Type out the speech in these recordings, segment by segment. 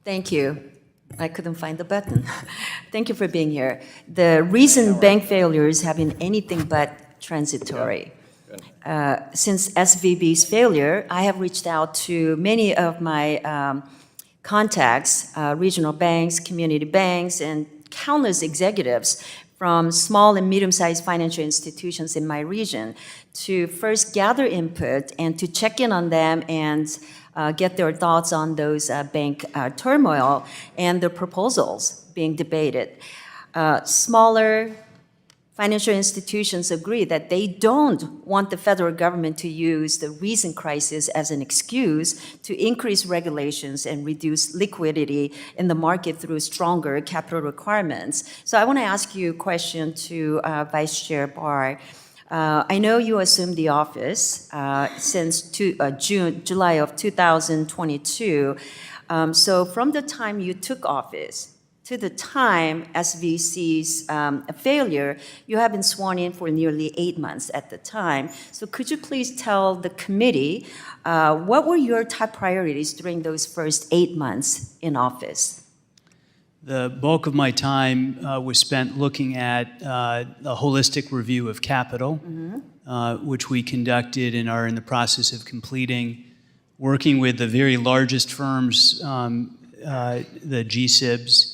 Thank you. I couldn't find the button. Thank you for being here. The recent bank failures have been anything but transitory. Since SVB's failure, I have reached out to many of my contacts, regional banks, community banks, and countless executives from small and medium-sized financial institutions in my region to first gather input and to check in on them and get their thoughts on those bank turmoil and the proposals being debated. Smaller financial institutions agree that they don't want the federal government to use the recent crisis as an excuse to increase regulations and reduce liquidity in the market through stronger capital requirements. So I want to ask you a question to Vice Chair Barr. I know you assumed the office since July of 2022. So from the time you took office to the time SVC's failure, you have been sworn in for nearly 8 months at the time. So could you please tell the committee what were your top priorities during those first 8 months in office? The bulk of my time was spent looking at a holistic review of capital, which we conducted and are in the process of completing, working with the very largest firms, the GSIBs,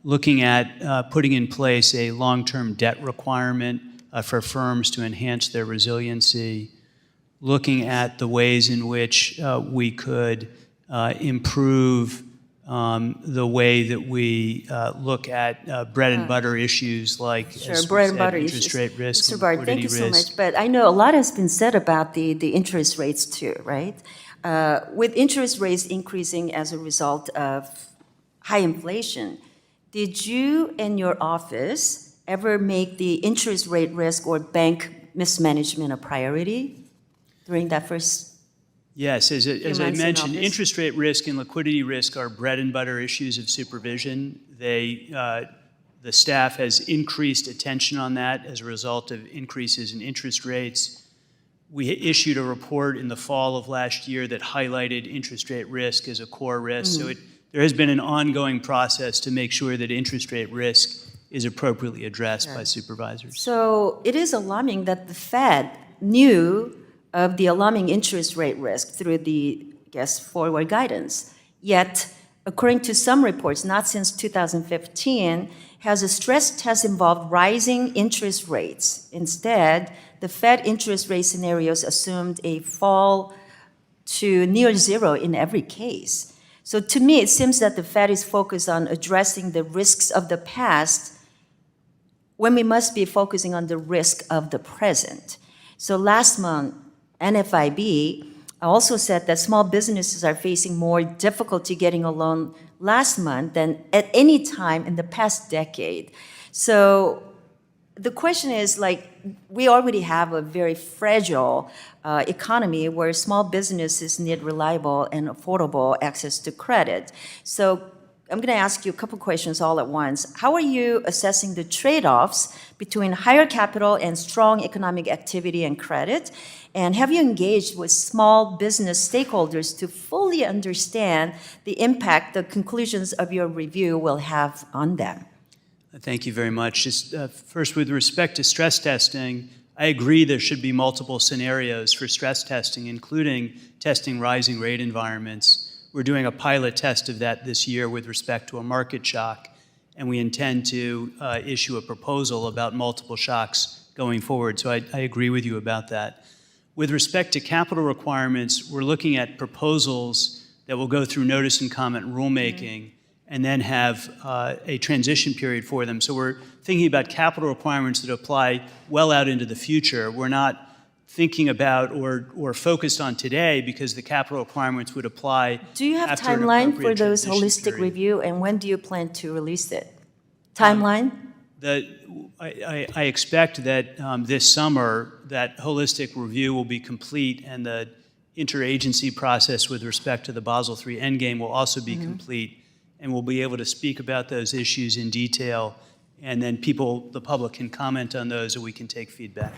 looking at putting in place a long-term debt requirement for firms to enhance their resiliency, looking at the ways in which we could improve the way that we look at bread and butter issues like bread and butter interest issues. rate risk, Mr. and Barr, liquidity thank you so risk. much. But I know a lot has been said about the interest rates too, right? With interest rates increasing as a result of high inflation, did you and your office ever make the interest rate risk or bank mismanagement a priority during that first? Yes, as I months in mentioned, office? interest rate risk and liquidity risk are bread and butter issues of supervision. The staff has increased attention on that as a result of increases in interest rates. We issued a report in the fall of last year that highlighted interest rate risk as a core risk. So there has been an ongoing process to make sure that interest rate risk is appropriately addressed by supervisors. So it is alarming that the Fed knew of the alarming interest rate risk through the, forward guidance. Yet, according to some reports, not since 2015, has a stress test involved rising interest rates. Instead, the Fed interest rate scenarios assumed a fall to near zero in every case. So to me, it seems that the Fed is focused on addressing the risks of the past when we must be focusing on the risk of the present. So last month, NFIB also said that small businesses are facing more difficulty getting a loan last month than at any time in the past decade. So the question is, we already have a very fragile economy where small businesses need reliable and affordable access to credit. So I'm going to ask you a couple questions all at once. How are you assessing the trade-offs between higher capital and strong economic activity and credit? And have you engaged with small business stakeholders to fully understand the impact the conclusions of your review will have on them? Thank you very much. Just first, with respect to stress testing, I agree there should be multiple scenarios for stress testing, including testing rising rate environments. We're doing a pilot test of that this year with respect to a market shock, and we intend to issue a proposal about multiple shocks going forward. So I agree with you about that. With respect to capital requirements, we're looking at proposals that will go through notice and comment rulemaking and then have a transition period for them. So we're thinking about capital requirements that apply well out into the future. We're not thinking about or focused on today because the capital requirements would apply. Do you have after an timeline for appropriate those transition holistic period. review, and when do you plan to release it? Timeline? I expect that this summer that holistic review will be complete and the interagency process with respect to the Basel III endgame will also be complete, and we'll be able to speak about those issues in detail, and then the public can comment on those and we can take feedback.